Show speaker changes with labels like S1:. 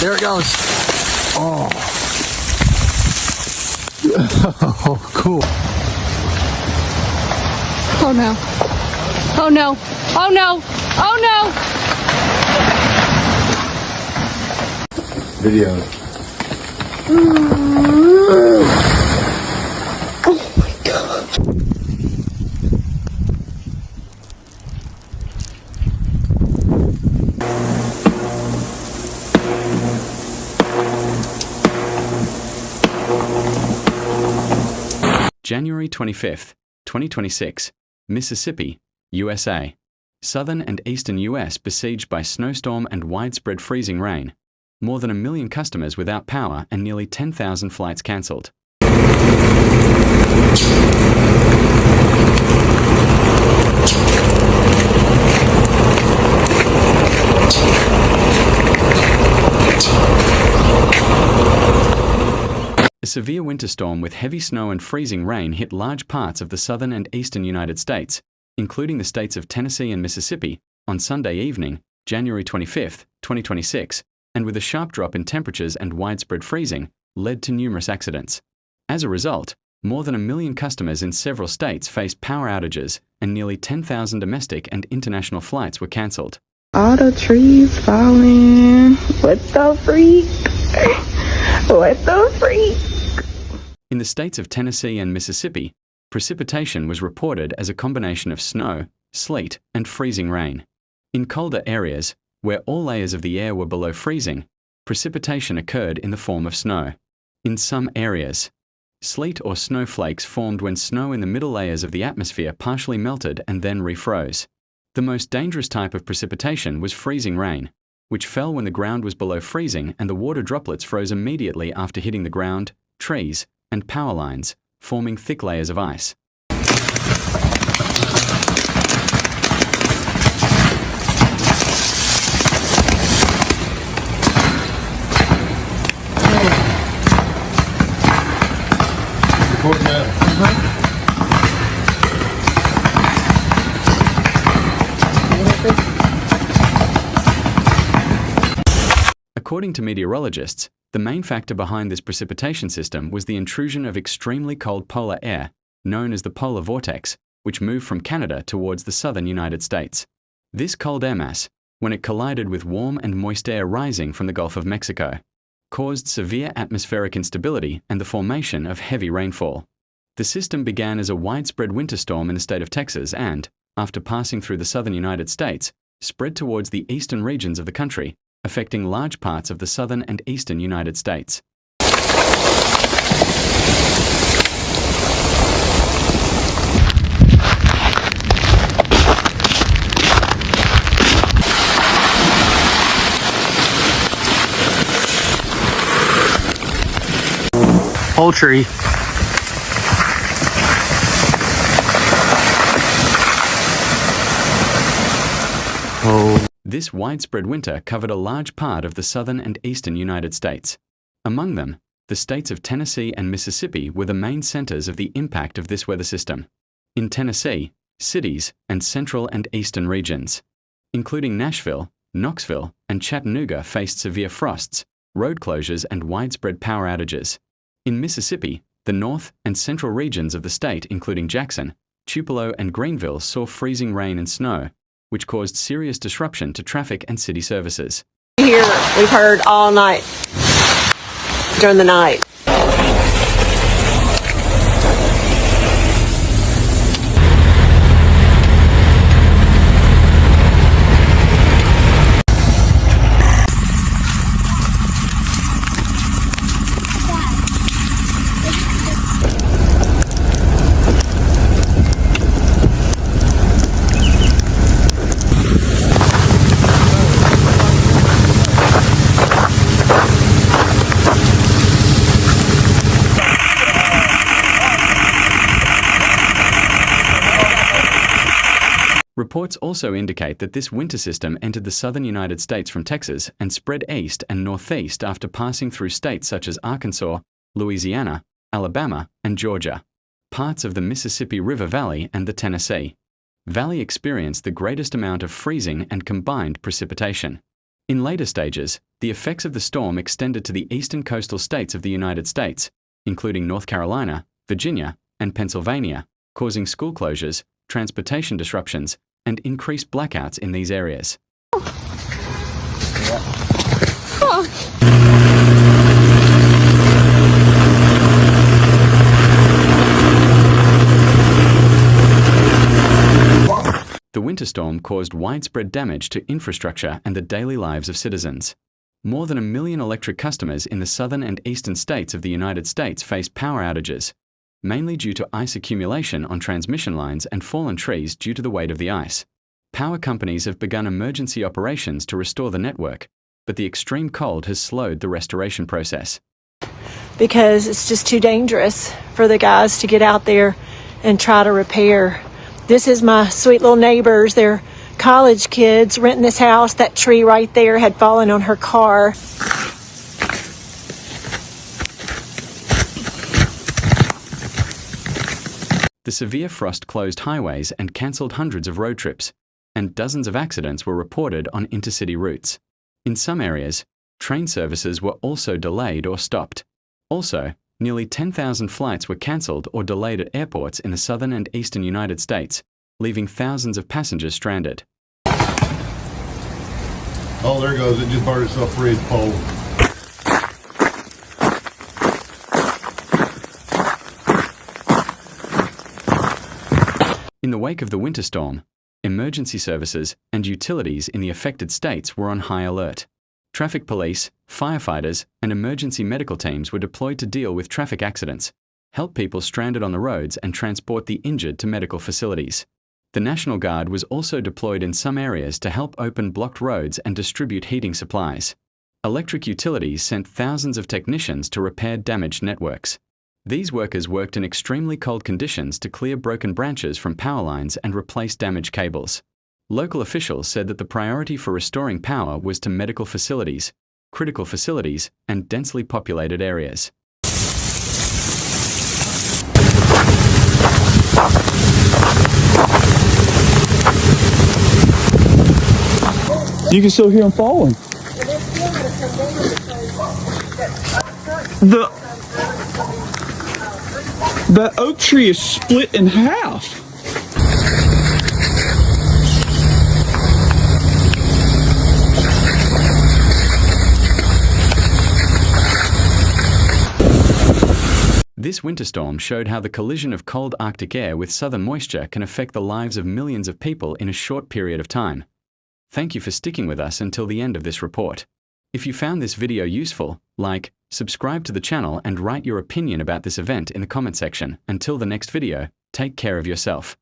S1: There it goes. Oh. Oh, cool.
S2: Oh no. Oh no. Oh no. Oh
S1: no. Video.
S2: Oh my God.
S3: January 25th, 2026, Mississippi, USA. Southern and eastern US besieged by snowstorm and widespread freezing rain. More than 1 million customers without power and nearly 10,000 flights cancelled. A severe winter storm with heavy snow and freezing rain hit large parts of the southern and eastern United States, including the states of Tennessee and Mississippi, on Sunday evening, January 25, 2026, and with a sharp drop in temperatures and widespread freezing, led to numerous accidents. As a result, more than 1 million customers in several states faced power outages, and nearly 10,000 domestic and international flights were cancelled.
S2: All the trees falling. What the freak? What the freak?
S3: In the states of Tennessee and Mississippi, precipitation was reported as a combination of snow, sleet, and freezing rain. In colder areas, where all layers of the air were below freezing, precipitation occurred in the form of snow. In some areas, sleet or snowflakes formed when snow in the middle layers of the atmosphere partially melted and then refroze. The most dangerous type of precipitation was freezing rain, which fell when the ground was below freezing and the water droplets froze immediately after hitting the ground, trees, and power lines, forming thick layers of ice. According to meteorologists, the main factor behind this precipitation system was the intrusion of extremely cold polar air, known as the polar vortex, which moved from Canada towards the southern United States. This cold air mass, when it collided with warm and moist air rising from the Gulf of Mexico, caused severe atmospheric instability and the formation of heavy rainfall. The system began as a widespread winter storm in the state of Texas and, after passing through the southern United States, spread towards the eastern regions of the country, affecting large parts of the southern and eastern United States.
S1: Poultry. Oh.
S3: This widespread winter covered a large part of the southern and eastern United States. Among them, the states of Tennessee and Mississippi were the main centers of the impact of this weather system. In Tennessee, cities and central and eastern regions, including Nashville, Knoxville, and Chattanooga, faced severe frosts, road closures, and widespread power outages. In Mississippi, the north and central regions of the state, including Jackson, Tupelo, and Greenville, saw freezing rain and snow, which caused serious disruption to traffic and city services.
S4: Here, we've heard all night, during the night.
S3: Reports also indicate that this winter system entered the southern United States from Texas and spread east and northeast after passing through states such as Arkansas, Louisiana, Alabama, and Georgia. Parts of the Mississippi River Valley and the Tennessee Valley experienced the greatest amount of freezing and combined precipitation. In later stages, The effects of the storm extended to the eastern coastal states of the United States, including North Carolina, Virginia, and Pennsylvania, causing school closures, transportation disruptions, and increased blackouts in these areas. The winter storm caused widespread damage to infrastructure and the daily lives of citizens. More than 1 million electric customers in the southern and eastern states of the United States faced power outages, mainly due to ice accumulation on transmission lines and fallen trees due to the weight of the ice. Power companies have begun emergency operations to restore the network, but the extreme cold has slowed the restoration process.
S4: Because it's just too dangerous for the guys to get out there and try to repair. This is my sweet little neighbors. They're college kids renting this house. That tree right there had fallen on her car.
S3: The severe frost closed highways and cancelled hundreds of road trips, and dozens of accidents were reported on intercity routes. In some areas, train services were also delayed or stopped. Also, nearly 10,000 flights were cancelled or delayed at airports in the southern and eastern United States, leaving thousands of passengers stranded.
S5: Oh, there it goes. It just burned itself free as pole.
S3: In the wake of the winter storm, emergency services and utilities in the affected states were on high alert. Traffic police, firefighters, and emergency medical teams were deployed to deal with traffic accidents, help people stranded on the roads, and transport the injured to medical facilities. The National Guard was also deployed in some areas to help open blocked roads and distribute heating supplies. Electric utilities sent thousands of technicians to repair damaged networks. These workers worked in extremely cold conditions to clear broken branches from power lines and replace damaged cables. Local officials said that the priority for restoring power was to medical facilities, critical facilities, and densely populated areas.
S6: You can still hear them falling. That oak tree is split in half.
S3: This winter storm showed how the collision of cold Arctic air with southern moisture can affect the lives of millions of people in a short period of time. Thank you for sticking with us until the end of this report. If you found this video useful, like, subscribe to the channel and write your opinion about this event in the comment section. Until the next video, take care of yourself.